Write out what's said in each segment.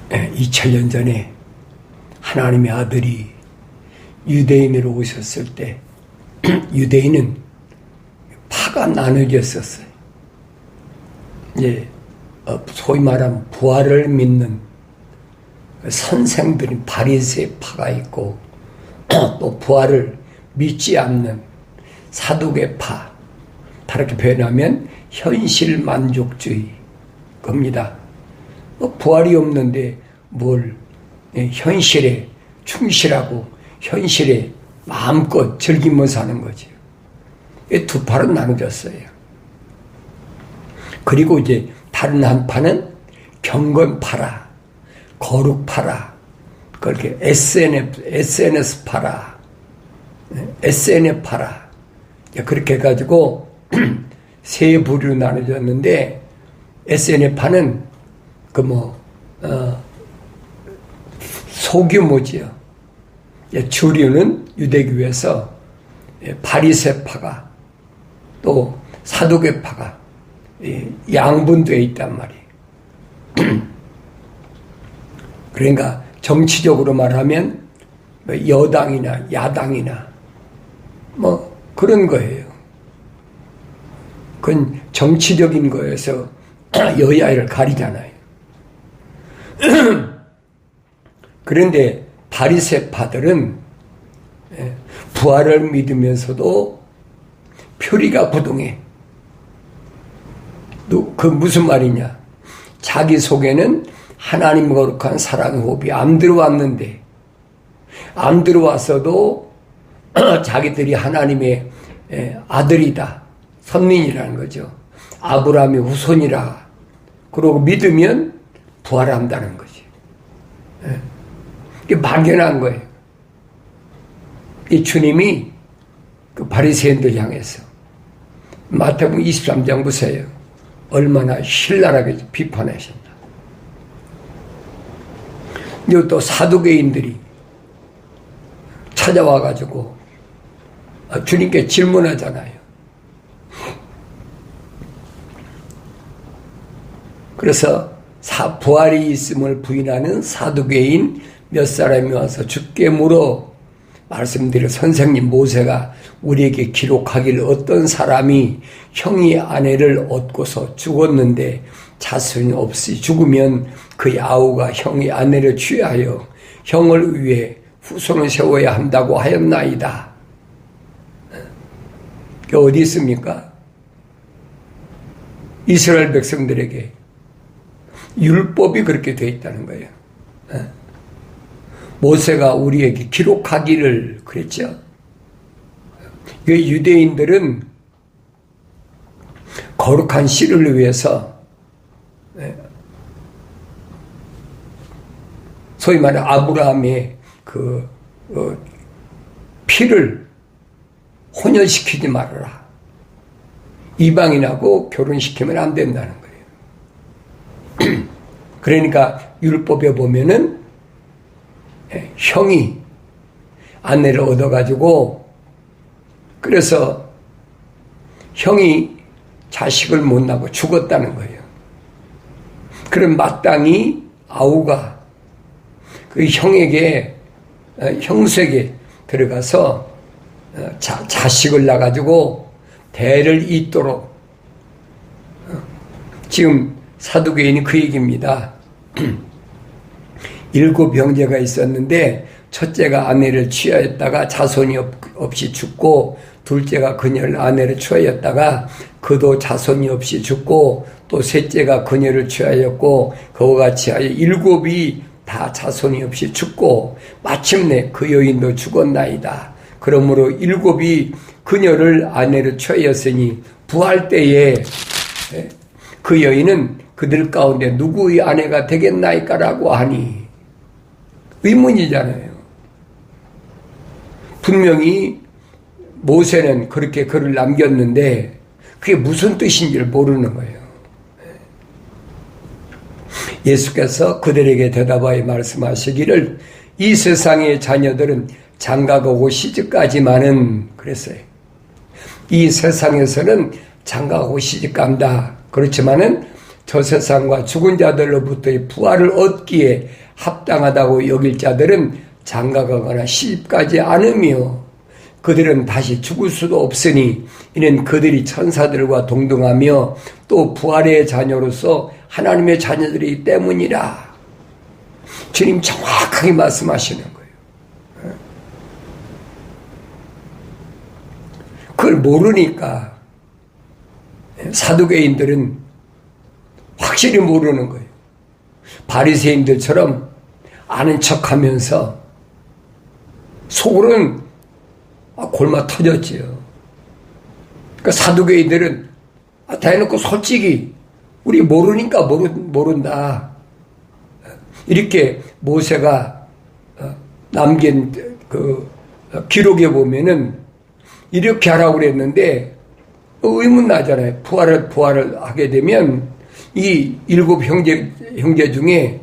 2000년 전에 하나님의 아들이 유대인으로 오셨을 때 유대인은 파가 나눠졌었어요. 소위 말하면 부활을 믿는 선생들이 바리새파가 있고 또 부활을 믿지 않는 사두개파, 다르게 표현하면 현실 만족주의 겁니다. 부활이 없는데 뭘 현실에 충실하고 현실에 마음껏 즐기면서 사는 거죠. 두 팔은 나눠졌어요. 그리고 이제 다른 한 판은 경건파라, 거룩파라, 그렇게 SNS파라, SNF파라, 그렇게 해가지고 세 부류로 나눠졌는데, SNF파는 소규모지요. 주류는 유대교에서 바리새파가 또 사두개파가 양분되어 있단 말이에요. 그러니까 정치적으로 말하면 여당이나 야당이나 그런 거예요. 그건 정치적인 거에서 여야를 가리잖아요. 그런데 바리새파들은 부활을 믿으면서도 표리가 부동해. 그 무슨 말이냐? 자기 속에는 하나님 거룩한 사랑의 호흡이 안 들어왔는데, 안 들어왔어도 자기들이 하나님의 아들이다, 선민이라는 거죠. 아브라함의 후손이라 그러고 믿으면 부활한다는 거지. 이게 막연한 거예요. 이 주님이 그 바리새인들 향해서 마태복음 23장 보세요. 얼마나 신랄하게 비판하셨나. 그리고 또 사두개인들이 찾아와가지고 주님께 질문하잖아요. 그래서 부활이 있음을 부인하는 사두개인 몇 사람이 와서 주께 물어 말씀드려, 선생님, 모세가 우리에게 기록하기를 어떤 사람이 형이 아내를 얻고서 죽었는데 자손이 없이 죽으면 그의 아우가 형의 아내를 취하여 형을 위해 후손을 세워야 한다고 하였나이다. 그게 어디 있습니까? 이스라엘 백성들에게 율법이 그렇게 되어 있다는 거예요. 모세가 우리에게 기록하기를 그랬죠. 유대인들은 거룩한 씨를 위해서 소위 말하는 아브라함의 피를 혼혈시키지 말아라. 이방인하고 결혼시키면 안 된다는 거예요. 그러니까 율법에 보면은 형이 아내를 얻어가지고, 그래서 형이 자식을 못 낳고 죽었다는 거예요. 그럼 마땅히 아우가 그 형에게, 형수에게 들어가서 자식을 낳아가지고 대를 잇도록, 지금 사두개인이 그 얘기입니다. 7 형제가 있었는데 첫째가 아내를 취하였다가 자손이 없이 죽고, 둘째가 그녀를 아내를 취하였다가 그도 자손이 없이 죽고, 또 셋째가 그녀를 취하였고 그와 같이 하여 7이 다 자손이 없이 죽고 마침내 그 여인도 죽었나이다. 그러므로 7이 그녀를 아내를 취하였으니 부활 때에 그 여인은 그들 가운데 누구의 아내가 되겠나이까라고 하니, 의문이잖아요. 분명히 모세는 그렇게 글을 남겼는데 그게 무슨 뜻인지를 모르는 거예요. 예수께서 그들에게 대답하여 말씀하시기를, 이 세상의 자녀들은 장가가고 시집가지만은, 그랬어요. 이 세상에서는 장가가고 시집간다. 그렇지만은 저 세상과 죽은 자들로부터의 부활을 얻기에 합당하다고 여길 자들은 장가가거나 시집가지 않으며 그들은 다시 죽을 수도 없으니 이는 그들이 천사들과 동등하며 또 부활의 자녀로서 하나님의 자녀들이기 때문이라. 주님 정확하게 말씀하시는 거예요. 그걸 모르니까 사두개인들은 확실히 모르는 거예요. 바리새인들처럼 아는 척하면서 속으로는 골마 터졌지요. 그러니까 사두개인들은 대놓고 솔직히 우리 모르니까 모른다. 이렇게 모세가 남긴 그 기록에 보면은 이렇게 하라고 그랬는데 의문 나잖아요. 부활을 하게 되면 이 7 형제 중에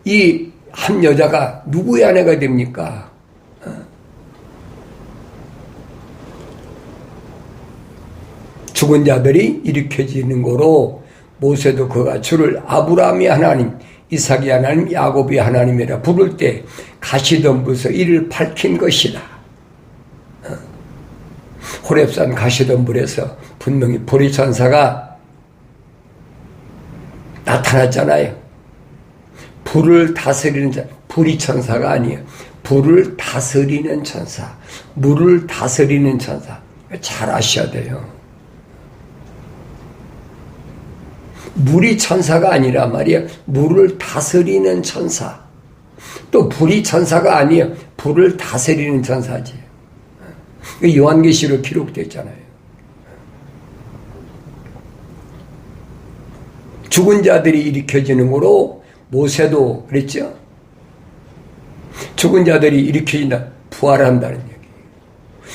이 한 여자가 누구의 아내가 됩니까? 죽은 자들이 일으켜지는 거로 모세도 그가 주를 아브라함의 하나님, 이삭의 하나님, 야곱의 하나님이라 부를 때 가시덤불에서 이를 밝힌 것이라. 호렙산 가시덤불에서 분명히 불의 천사가 나타났잖아요. 불을 다스리는 불의 천사가 아니에요. 불을 다스리는 천사, 물을 다스리는 천사. 잘 아셔야 돼요. 물이 천사가 아니라 말이야. 물을 다스리는 천사. 또 불이 천사가 아니에요. 불을 다스리는 천사지. 요한계시로 기록됐잖아요. 죽은 자들이 일으켜지는 거로 모세도 그랬죠. 죽은 자들이 일으켜진다. 부활한다는 얘기.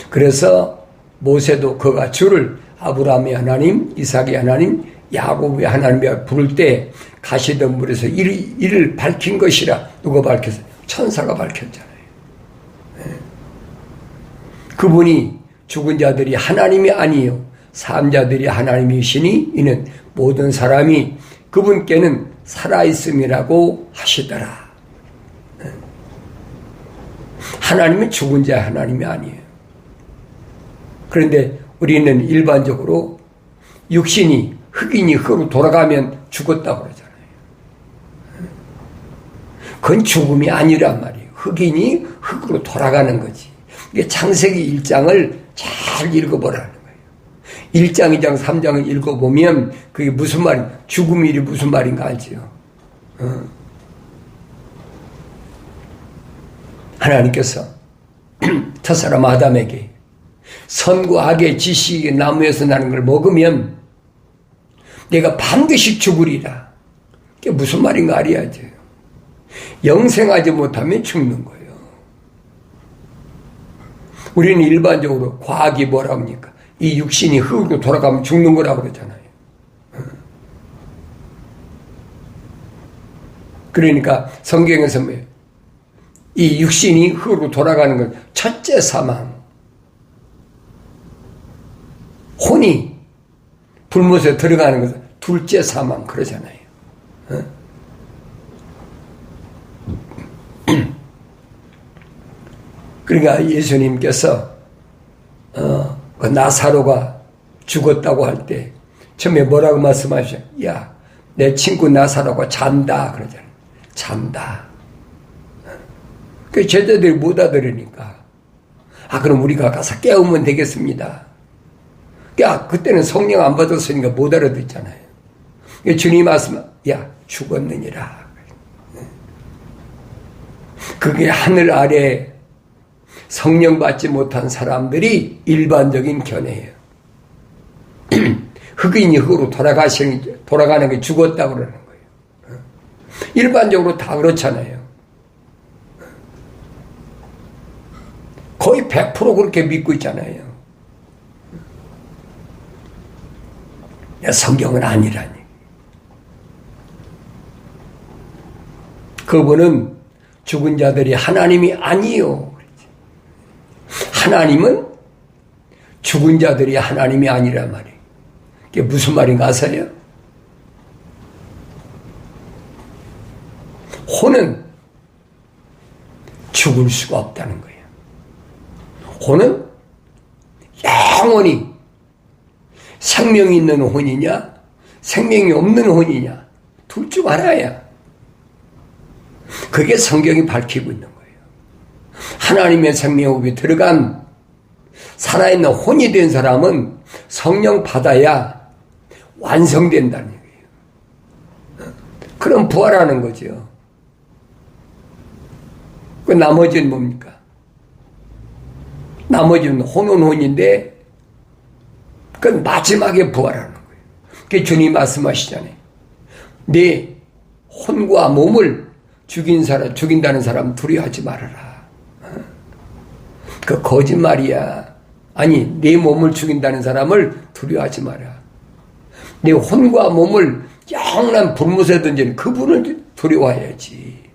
그래서 모세도 그가 주를 아브라함의 하나님, 이삭의 하나님, 야곱의 하나님이 부를 때 가시덤불에서 이를 밝힌 것이라. 누가 밝혔어요? 천사가 밝혔잖아요. 그분이 죽은 자들이 하나님이 아니요 삶자들이 하나님이시니 이는 모든 사람이 그분께는 살아있음이라고 하시더라. 하나님은 죽은 자의 하나님이 아니에요. 그런데 우리는 일반적으로 육신이 흑인이 흑으로 돌아가면 죽었다고 그러잖아요. 그건 죽음이 아니란 말이에요. 흑인이 흑으로 돌아가는 거지. 이게 창세기 1장을 잘 읽어보라는 거예요. 1장, 2장, 3장을 읽어보면 그게 무슨 말인가, 죽음이 무슨 말인가 알지요. 하나님께서 첫사람 아담에게 선과 악의 지식의 나무에서 나는 걸 먹으면 내가 반드시 죽으리라. 그게 무슨 말인가 알아야지. 영생하지 못하면 죽는 거예요. 우리는 일반적으로 과학이 뭐라 합니까? 이 육신이 흙으로 돌아가면 죽는 거라고 그러잖아요. 그러니까 성경에서 뭐예요? 이 육신이 흙으로 돌아가는 건 첫째 사망. 혼이 불못에 들어가는 것은 둘째 사망 그러잖아요. 그러니까 예수님께서 그 나사로가 죽었다고 할 때 처음에 뭐라고 말씀하셨어요? 야, 내 친구 나사로가 잔다 그러잖아요. 잔다. 그 제자들이 못 알아들으니까 그럼 우리가 가서 깨우면 되겠습니다. 야, 그때는 성령 안 받았으니까 못 알아듣잖아요. 주님 말씀, 야, 죽었느니라. 그게 하늘 아래 성령 받지 못한 사람들이 일반적인 견해예요. 흑인이 흑으로 돌아가는 게 죽었다고 그러는 거예요. 일반적으로 다 그렇잖아요. 거의 100% 그렇게 믿고 있잖아요. 성경은 아니라니. 그분은 죽은 자들이 하나님이 아니요. 하나님은 죽은 자들이 하나님이 아니란 말이에요. 그게 무슨 말인가 아세요? 혼은 죽을 수가 없다는 거예요. 혼은 영원히 생명이 있는 혼이냐 생명이 없는 혼이냐 둘 중 하나야. 그게 성경이 밝히고 있는 거예요. 하나님의 생명호흡이 들어간 살아있는 혼이 된 사람은 성령 받아야 완성된다는 얘기예요. 그럼 부활하는 거죠. 그 나머지는 뭡니까? 나머지는 혼은 혼인데 그건 마지막에 부활하는 거예요. 그게 주님 말씀하시잖아요. 내 혼과 몸을 죽인다는 사람 두려워하지 말아라. 그 거짓말이야. 아니, 내 몸을 죽인다는 사람을 두려워하지 마라. 내 혼과 몸을 영원한 불못에 던지는 그분을 두려워해야지.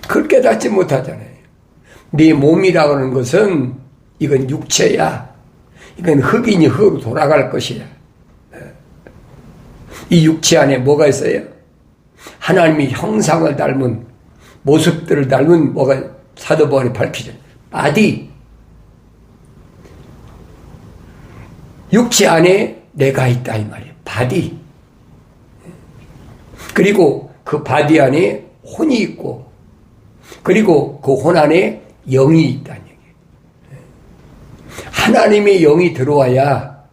그걸 깨닫지 못하잖아요. 네 몸이라고 하는 것은 이건 육체야. 이건 흙이니 흙으로 돌아갈 것이야. 이 육체 안에 뭐가 있어요? 하나님의 형상을 닮은 모습들을 닮은 뭐가 사도 바울이 밝히죠. 바디. 육체 안에 내가 있다 이 말이에요. 바디. 그리고 그 바디 안에 혼이 있고 그리고 그 혼 안에 영이 있다는 얘기예요. 하나님의 영이 들어와야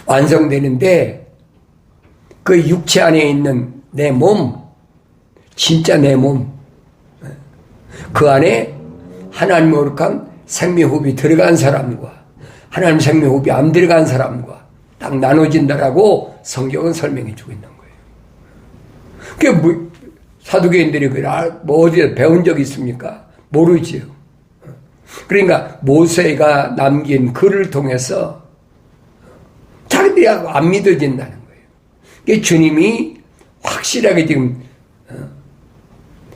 완성되는데 그 육체 안에 있는 내 몸, 진짜 내 몸, 그 안에 하나님의 거룩한 생명호흡이 들어간 사람과 하나님 생명호흡이 안 들어간 사람과 딱 나눠진다라고 성경은 설명해 주고 있는 거예요. 그게 뭐 사두개인들이 뭐 어디에 배운 적 있습니까? 모르지요. 그러니까 모세가 남긴 글을 통해서 자기들이 안 믿어진다는 거예요. 주님이 확실하게 지금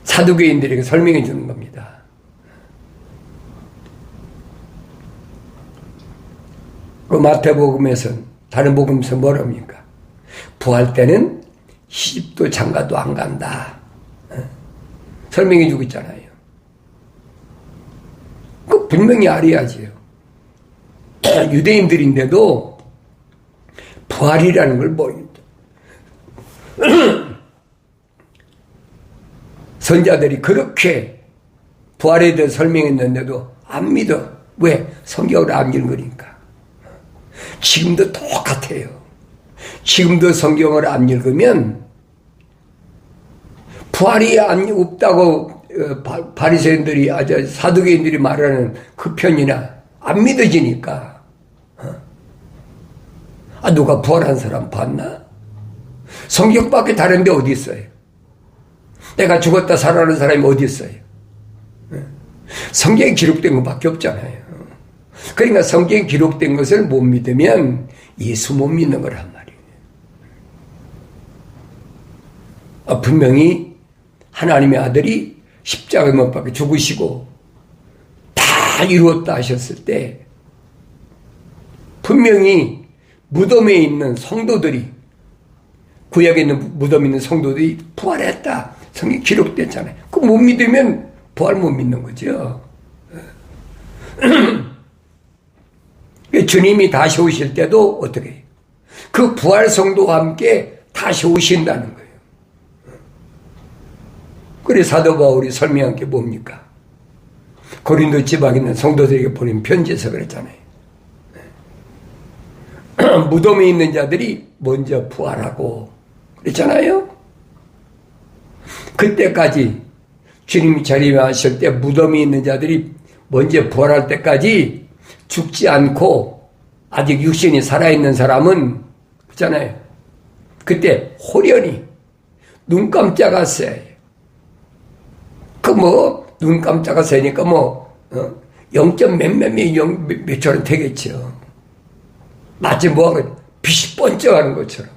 사두개인들에게 설명해 주는 겁니다. 그 마태복음에서는 다른 복음에서 뭐랍니까? 부활 때는 시집도 장가도 안 간다. 설명해 주고 있잖아요. 그 분명히 알아야지요. 유대인들인데도 부활이라는 걸 선자들이 그렇게 부활에 대해 설명했는데도 안 믿어. 왜? 성경을 안 읽으니까. 지금도 똑같아요. 지금도 성경을 안 읽으면 부활이 없다고 바리새인들이 사두개인들이 말하는 그 편이나 안 믿어지니까. 누가 부활한 사람 봤나? 성경밖에 다른데 어디 있어요? 내가 죽었다 살아나는 사람이 어디 있어요? 성경에 기록된 것밖에 없잖아요. 그러니까 성경에 기록된 것을 못 믿으면 예수 못 믿는 거란 말이에요. 분명히 하나님의 아들이 십자가에 못 박혀 죽으시고 다 이루었다 하셨을 때 분명히 무덤에 있는 성도들이 구약에 있는 무덤에 있는 성도들이 부활했다. 성경에 기록됐잖아요. 그거 못 믿으면 부활 못 믿는 거죠. 주님이 다시 오실 때도 어떻게 해요? 그 부활 성도와 함께 다시 오신다는 거예요. 그래 사도 바울이 설명한 게 뭡니까? 고린도 지방에 있는 성도들에게 보낸 편지에서 그랬잖아요. 무덤에 있는 자들이 먼저 부활하고 그랬잖아요. 그때까지 주님이 자리하실 때 무덤에 있는 자들이 먼저 부활할 때까지 죽지 않고 아직 육신이 살아있는 사람은 그렇잖아요. 그때 호련히 눈 깜짝았어요. 눈 깜짝았으니까 0점 몇 초는 되겠죠. 마치 빛이 번쩍하는 것처럼.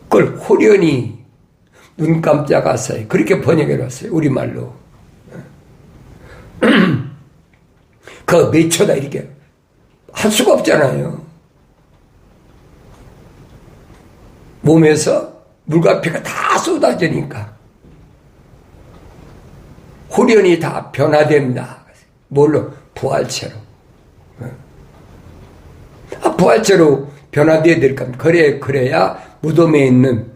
그걸 호련히 눈 깜짝았어요. 그렇게 번역해 놨어요. 우리말로. 그 몇 초다 이렇게 할 수가 없잖아요. 몸에서 물과 피가 다 쏟아지니까 후련히 다 변화된다. 뭘로? 부활체로. 부활체로 변화되어야 될 겁니다. 그래야 무덤에 있는,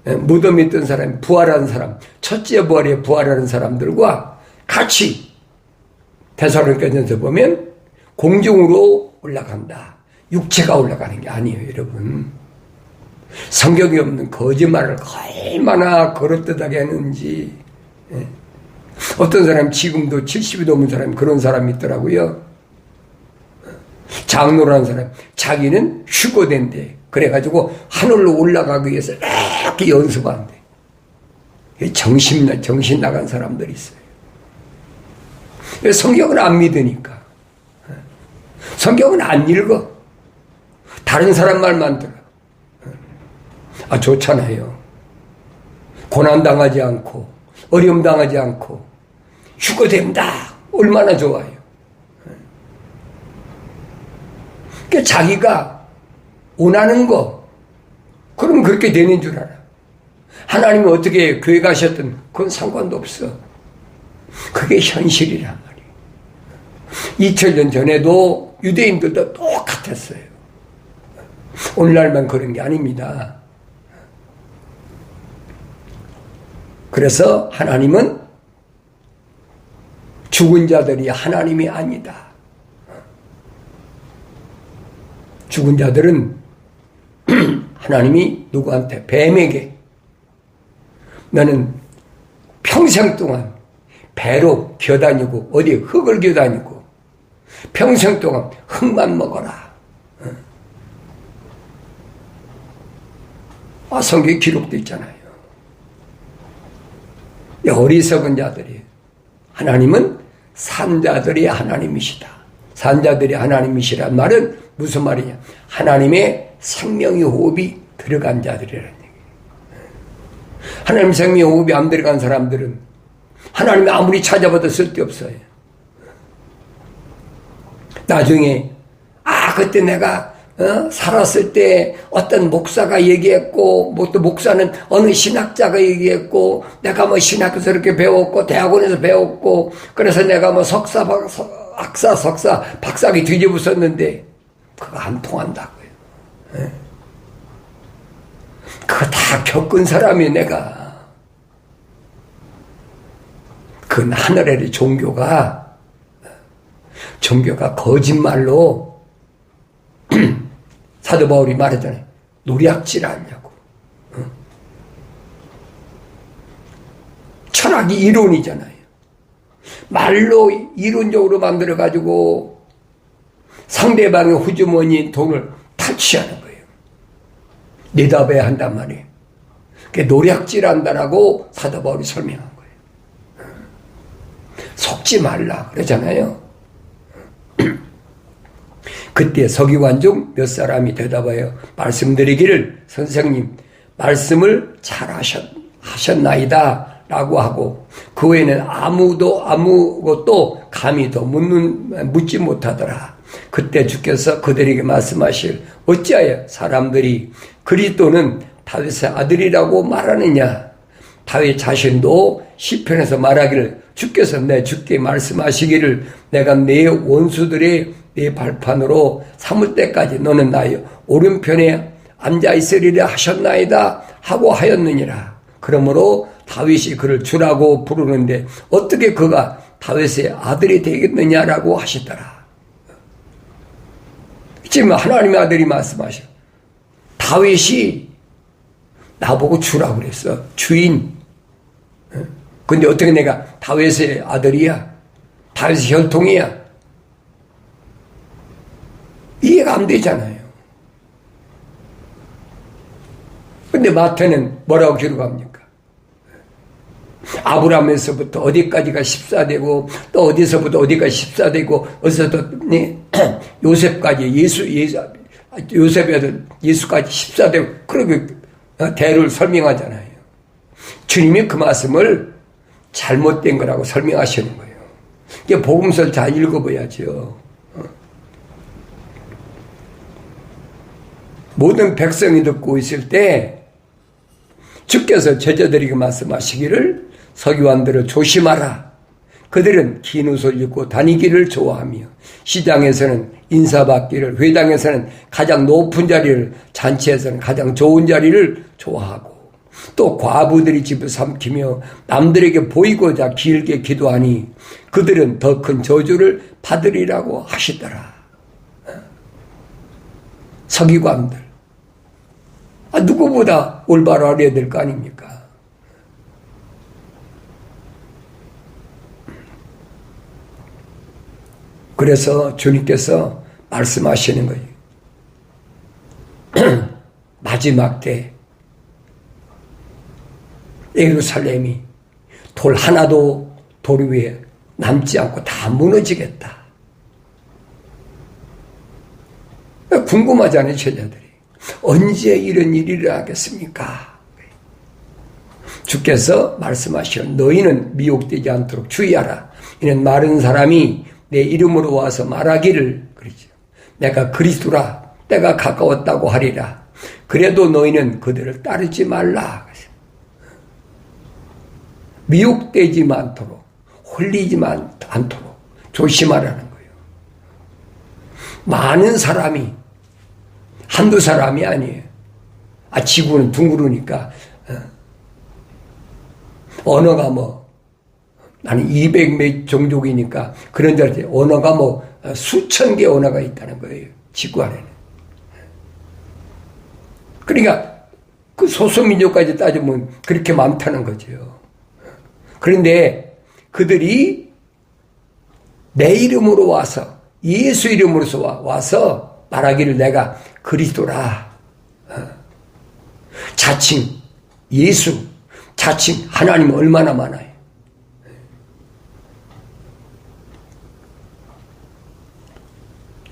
무덤에 있던 사람이 부활하는 사람, 첫째 부활에 부활하는 사람들과 같이 데살로니가전서 보면 공중으로 올라간다. 육체가 올라가는 게 아니에요, 여러분. 성경이 없는 거짓말을 얼마나 거릇되게 했는지. 어떤 사람 지금도 70이 넘은 사람이 그런 사람이 있더라고요. 장로라는 사람, 자기는 휴거된대. 그래가지고 하늘로 올라가기 위해서 이렇게 연습한대. 정신 나간 사람들이 있어요. 성경을 안 믿으니까. 성경은 안 읽어. 다른 사람 말만 들어. 좋잖아요. 고난당하지 않고, 어려움 당하지 않고, 휴거된다. 얼마나 좋아요. 그러니까 자기가 원하는 거, 그럼 그렇게 되는 줄 알아. 하나님이 어떻게 교회 가셨든 그건 상관도 없어. 그게 현실이란 말이에요. 2000년 전에도 유대인들도 똑같았어요. 오늘날만 그런 게 아닙니다. 그래서 하나님은 죽은 자들이 하나님이 아니다. 죽은 자들은 하나님이 누구한테? 뱀에게 너는 평생 동안 배로 기어다니고 어디 흙을 기어다니고 평생 동안 흙만 먹어라. 성경에 기록되어 있잖아요. 어리석은 자들이, 하나님은 산자들이 하나님이시다. 산자들이 하나님이시란 말은 무슨 말이냐? 하나님의 생명의 호흡이 들어간 자들이라는 얘기예요. 하나님 생명의 호흡이 안 들어간 사람들은 하나님이 아무리 찾아봐도 쓸데없어요. 나중에 그때 내가 살았을 때 어떤 목사가 얘기했고, 또 목사는 어느 신학자가 얘기했고, 내가 뭐 신학에서 이렇게 배웠고, 대학원에서 배웠고, 그래서 내가 뭐 석사, 박사기 뒤집었었는데, 그거 안 통한다고요. 그거 다 겪은 사람이 내가. 그 하늘의 종교가 거짓말로 사도 바울이 말했잖아요. 노략질 하려고. 철학이 이론이잖아요. 말로 이론적으로 만들어가지고 상대방의 후주머니 돈을 탈취하는 거예요. 내다봐야 한단 말이에요. 그게 노략질 한다라고 사도 바울이 설명한 거예요. 속지 말라 그러잖아요. 그때 서기관 중 몇 사람이 대답하여 말씀드리기를 선생님 말씀을 잘 하셨나이다 라고 하고 그 외에는 아무것도 감히 더 묻지 못하더라. 그때 주께서 그들에게 말씀하실 어찌하여 사람들이 그리스도는 다윗의 아들이라고 말하느냐. 다윗 자신도 시편에서 말하기를 주께서 내 주께 말씀하시기를 내가 내 원수들의 내 발판으로 삼을 때까지 너는 나의 오른편에 앉아있으리라 하셨나이다 하고 하였느니라. 그러므로 다윗이 그를 주라고 부르는데 어떻게 그가 다윗의 아들이 되겠느냐라고 하시더라. 지금 하나님의 아들이 말씀하셔. 다윗이 나보고 주라고 그랬어. 주인. 근데 어떻게 내가 다윗의 아들이야? 다윗의 혈통이야? 이해가 안 되잖아요. 근데 마태는 뭐라고 기록합니까? 아브라함에서부터 어디까지가 14되고 또 어디서부터 어디까지 14되고 어디서부터 요셉까지 요셉의 아들 예수까지 14되고 그렇게 대를 설명하잖아요. 주님이 그 말씀을 잘못된 거라고 설명하시는 거예요. 이게 복음서를 잘 읽어봐야죠. 모든 백성이 듣고 있을 때 주께서 제자들에게 말씀하시기를 서기관들을 조심하라. 그들은 긴 옷을 입고 다니기를 좋아하며 시장에서는 인사받기를, 회당에서는 가장 높은 자리를, 잔치에서는 가장 좋은 자리를 좋아하고 또 과부들이 집을 삼키며 남들에게 보이고자 길게 기도하니 그들은 더 큰 저주를 받으리라고 하시더라. 서기관들, 누구보다 올바로 알아야 될 거 아닙니까? 그래서 주님께서 말씀하시는 거예요. 마지막 때 예루살렘이 돌 하나도 돌 위에 남지 않고 다 무너지겠다. 궁금하잖아요, 제자들이. 언제 이런 일이 일어나겠습니까? 주께서 말씀하시오. 너희는 미혹되지 않도록 주의하라. 이는 마른 사람이 내 이름으로 와서 말하기를, 그러죠. 내가 그리스도라, 때가 가까웠다고 하리라. 그래도 너희는 그들을 따르지 말라. 미혹되지 않도록, 홀리지만 않도록 조심하라는 거예요. 많은 사람이, 한두 사람이 아니에요. 지구는 둥그르니까, 언어가 나는 200몇 종족이니까 그런 줄 알았지. 언어가 수천 개 언어가 있다는 거예요. 지구 안에는. 그러니까 그 소수민족까지 따지면 그렇게 많다는 거죠. 그런데 그들이 내 이름으로 와서, 예수 이름으로서 와서 말하기를 내가 그리스도라. 자칭 예수, 자칭 하나님 얼마나 많아요.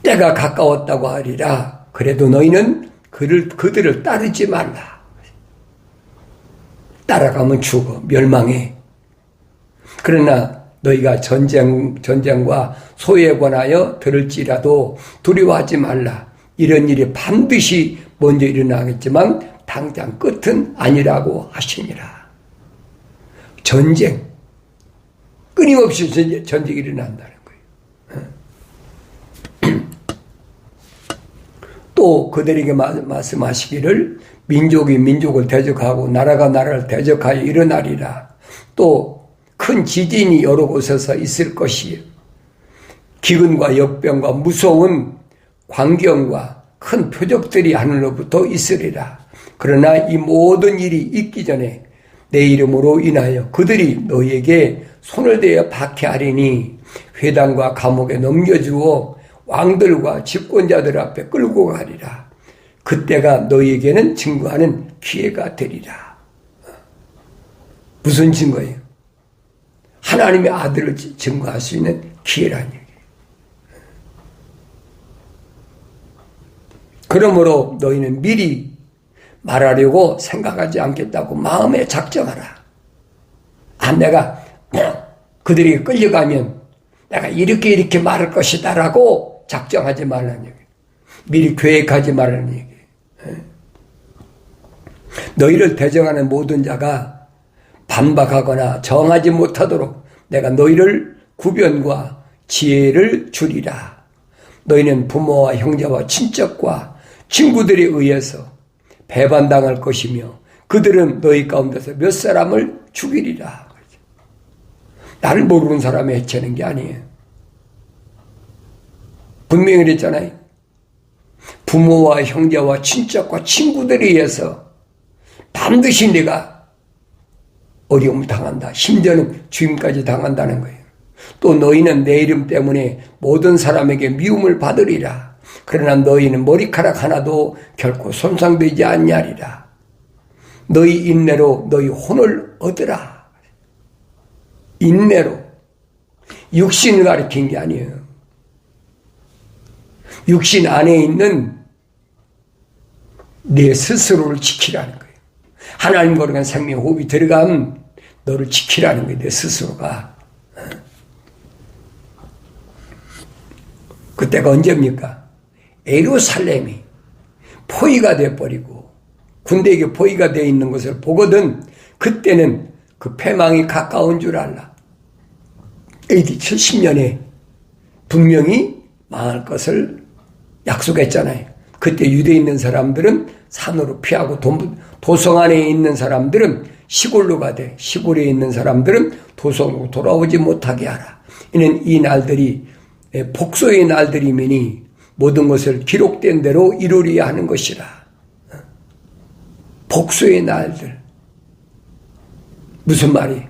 때가 가까웠다고 하리라. 그래도 너희는 그들을 따르지 말라. 따라가면 죽어, 멸망해. 그러나 너희가 전쟁과 소에 관하여 들을지라도 두려워하지 말라. 이런 일이 반드시 먼저 일어나겠지만 당장 끝은 아니라고 하시니라. 전쟁, 끊임없이 전쟁이 일어난다는 거예요. 또 그들에게 말씀하시기를 민족이 민족을 대적하고 나라가 나라를 대적하여 일어나리라. 또 큰 지진이 여러 곳에서 있을 것이요. 기근과 역병과 무서운 광경과 큰 표적들이 하늘로부터 있으리라. 그러나 이 모든 일이 있기 전에 내 이름으로 인하여 그들이 너희에게 손을 대어 박해하리니 회당과 감옥에 넘겨주어 왕들과 집권자들 앞에 끌고 가리라. 그때가 너희에게는 증거하는 기회가 되리라. 무슨 증거예요? 하나님의 아들을 증거할 수 있는 기회라는 얘기예요. 그러므로 너희는 미리 말하려고 생각하지 않겠다고 마음에 작정하라. 내가 그들이 끌려가면 내가 이렇게 말할 것이다 라고 작정하지 말라는 얘기예요. 미리 계획하지 말라는 얘기예요. 너희를 대적하는 모든 자가 반박하거나 정하지 못하도록 내가 너희를 구변과 지혜를 주리라. 너희는 부모와 형제와 친척과 친구들에 의해서 배반당할 것이며 그들은 너희 가운데서 몇 사람을 죽이리라. 나를 모르는 사람을 해치는 게 아니에요. 분명히 그랬잖아요. 부모와 형제와 친척과 친구들에 의해서 반드시 내가 어려움을 당한다. 심지어는 죽임까지 당한다는 거예요. 또 너희는 내 이름 때문에 모든 사람에게 미움을 받으리라. 그러나 너희는 머리카락 하나도 결코 손상되지 않냐리라. 너희 인내로 너희 혼을 얻으라. 인내로. 육신을 가리킨 게 아니에요. 육신 안에 있는 내 스스로를 지키라는 거예요. 하나님과 거룩한 생명 호흡이 들어가면 너를 지키라는 거예요. 내 스스로가. 그때가 언제입니까? 예루살렘이 포위가 돼버리고 군대에게 포위가 되어 있는 것을 보거든 그때는 그 패망이 가까운 줄 알라. AD 70년에 분명히 망할 것을 약속했잖아요. 그때 유대에 있는 사람들은 산으로 피하고 도성 안에 있는 사람들은 시골로 가되 시골에 있는 사람들은 도성으로 돌아오지 못하게 하라. 이는 이 날들이 복소의 날들이니 모든 것을 기록된 대로 이루려야 하는 것이라. 복소의 날들. 무슨 말이에요?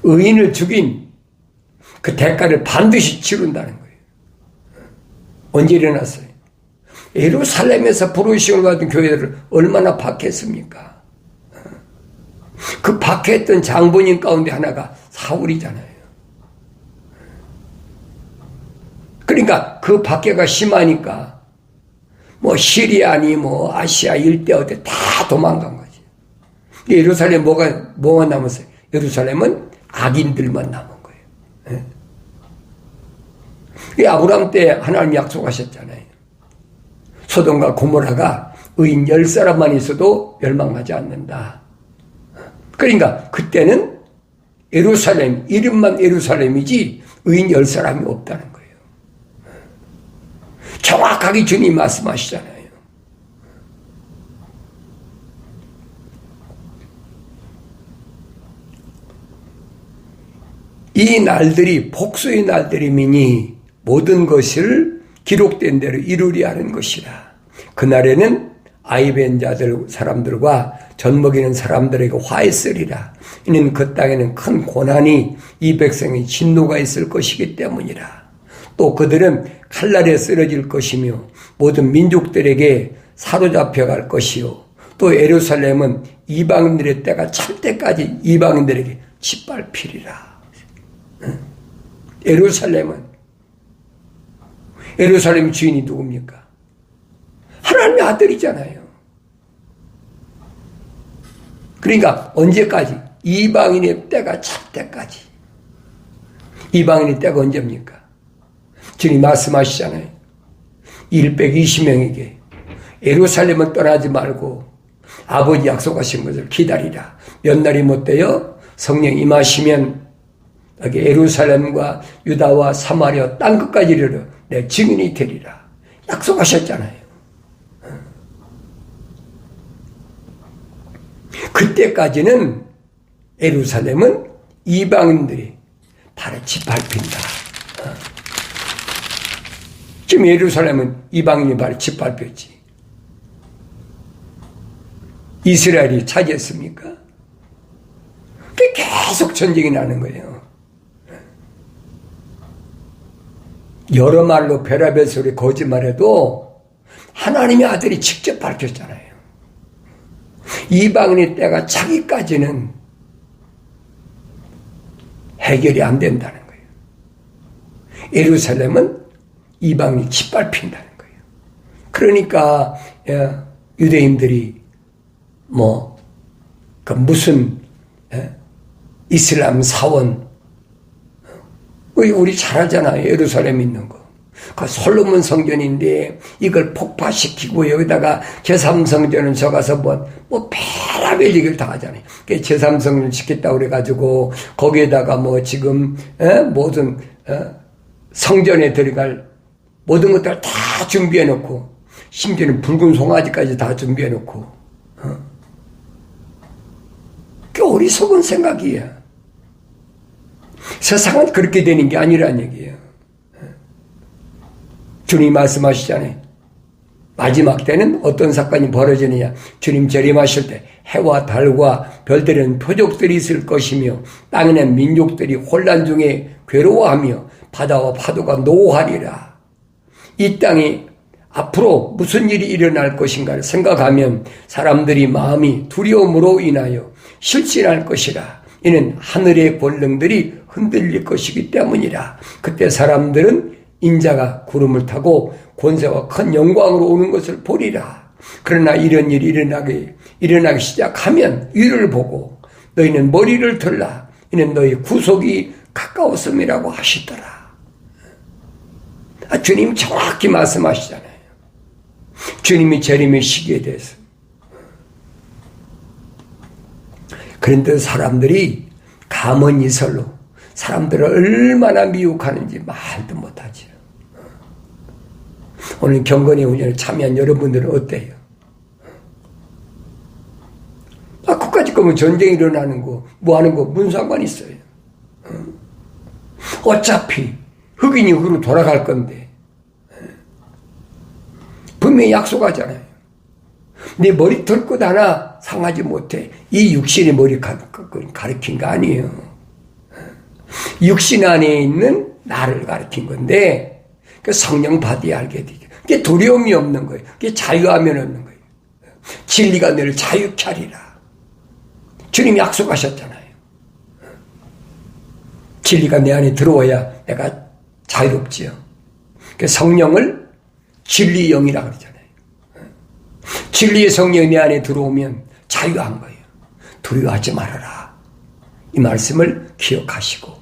의인을 죽인 그 대가를 반드시 치른다는 거예요. 언제 일어났어요? 예루살렘에서 부르심을 받은 교회들을 얼마나 박해했습니까? 그 박해했던 장본인 가운데 하나가 사울이잖아요. 그러니까 그 박해가 심하니까 뭐 시리아니 뭐 아시아 일대 어디 다 도망간 거지. 예루살렘 뭐가 남았어요? 예루살렘은 악인들만 남은 거예요. 예? 아브라함 때 하나님이 약속하셨잖아요. 소돔과 고모라가 의인 10사람만 있어도 멸망하지 않는다. 그러니까 그때는 예루살렘, 이름만 예루살렘이지 의인 10사람이 없다는 거예요. 정확하게 주님 말씀하시잖아요. 이 날들이 복수의 날들이니 모든 것을 기록된 대로 이루려 하는 것이라. 그날에는 아이벤 자들 사람들과 젖먹이는 사람들에게 화했으리라. 이는 그 땅에는 큰 고난이 이 백성의 진노가 있을 것이기 때문이라. 또 그들은 칼날에 쓰러질 것이며 모든 민족들에게 사로잡혀갈 것이요. 또 예루살렘은 이방인들의 때가 찰 때까지 이방인들에게 짓밟히리라. 예루살렘 주인이 누굽니까? 하나님의 아들이잖아요. 그러니까 언제까지? 이방인의 때가 찰 때까지. 이방인의 때가 언제입니까? 주님 말씀하시잖아요. 120명에게 예루살렘은 떠나지 말고 아버지 약속하신 것을 기다리라. 몇 날이 못되어 성령 임하시면 여기 예루살렘과 유다와 사마리아 땅끝까지 이르러 내 증인이 되리라. 약속하셨잖아요. 그때까지는 예루살렘은 이방인들이 발을 짓밟힌다. 지금 예루살렘은 이방인이 발을 짓밟혔지. 이스라엘이 차지했습니까? 계속 전쟁이 나는 거예요. 여러 말로 별의별 소리 거짓말해도 하나님의 아들이 직접 밝혔잖아요. 이방인의 때가 차기까지는 해결이 안 된다는 거예요. 예루살렘은 이방인이 짓밟힌다는 거예요. 그러니까 유대인들이 무슨 이슬람 사원 우리 잘 알잖아요. 예루살렘에 있는 거. 그 솔로몬 성전인데 이걸 폭파시키고 여기다가 제3성전은 저 가서 별의별 얘기를 다 하잖아요. 제3성전 짓겠다고 그래가지고 거기에다가 지금 모든 성전에 들어갈 모든 것들을 다 준비해놓고 심지어는 붉은 송아지까지 다 준비해놓고 그 어리석은 생각이야. 세상은 그렇게 되는 게 아니란 얘기예요. 주님 말씀하시잖아요. 마지막 때는 어떤 사건이 벌어지느냐. 주님 재림하실 때 해와 달과 별들은 표적들이 있을 것이며 땅에는 민족들이 혼란 중에 괴로워하며 바다와 파도가 노하리라. 이 땅이 앞으로 무슨 일이 일어날 것인가를 생각하면 사람들이 마음이 두려움으로 인하여 실신할 것이라. 이는 하늘의 권능들이 흔들릴 것이기 때문이라. 그때 사람들은 인자가 구름을 타고 권세와 큰 영광으로 오는 것을 보리라. 그러나 이런 일이 일어나기 시작하면 위를 보고 너희는 머리를 들라. 이는 너희 구속이 가까웠음이라고 하시더라. 주님 정확히 말씀하시잖아요. 주님이 재림의 시기에 대해서. 그런데 사람들이 가문이설로 사람들을 얼마나 미혹하는지 말도 못하죠. 오늘 경건의 훈련에 참여한 여러분들은 어때요? 그까짓 거면 전쟁이 일어나는 거, 뭐 하는 거, 무슨 상관이 있어요? 어차피 흑인이 흑으로 돌아갈 건데 분명히 약속하잖아요. 내 머리털 것 하나 상하지 못해. 이 육신의 머리 가리킨 거 아니에요. 육신 안에 있는 나를 가리킨 건데 그 성령 받아야 알게 되죠. 그게 두려움이 없는 거예요. 그게 자유하면 없는 거예요. 진리가 너를 자유케 하리라. 주님이 약속하셨잖아요. 진리가 내 안에 들어와야 내가 자유롭지요. 그 성령을 진리의 영이라고 그러잖아요. 진리의 성령이 내 안에 들어오면 자유한 거예요. 두려워하지 말아라. 이 말씀을 기억하시고,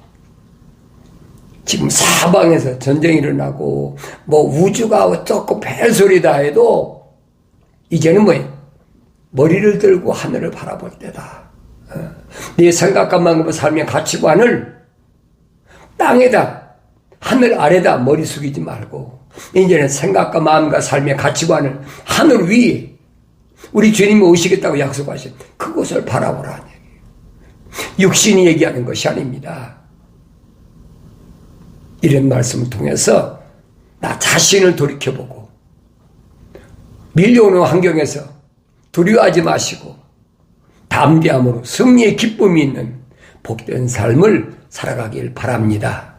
지금 사방에서 전쟁이 일어나고 뭐 우주가 어쩌고 벨소리 다 해도 이제는 뭐예요? 머리를 들고 하늘을 바라볼 때다. 네 생각과 마음과 삶의 가치관을 땅에다, 하늘 아래다 머리 숙이지 말고 이제는 생각과 마음과 삶의 가치관을 하늘 위에 우리 주님이 오시겠다고 약속하신 그곳을 바라보라는 얘기예요. 육신이 얘기하는 것이 아닙니다. 이런 말씀을 통해서 나 자신을 돌이켜보고 밀려오는 환경에서 두려워하지 마시고 담대함으로 승리의 기쁨이 있는 복된 삶을 살아가길 바랍니다.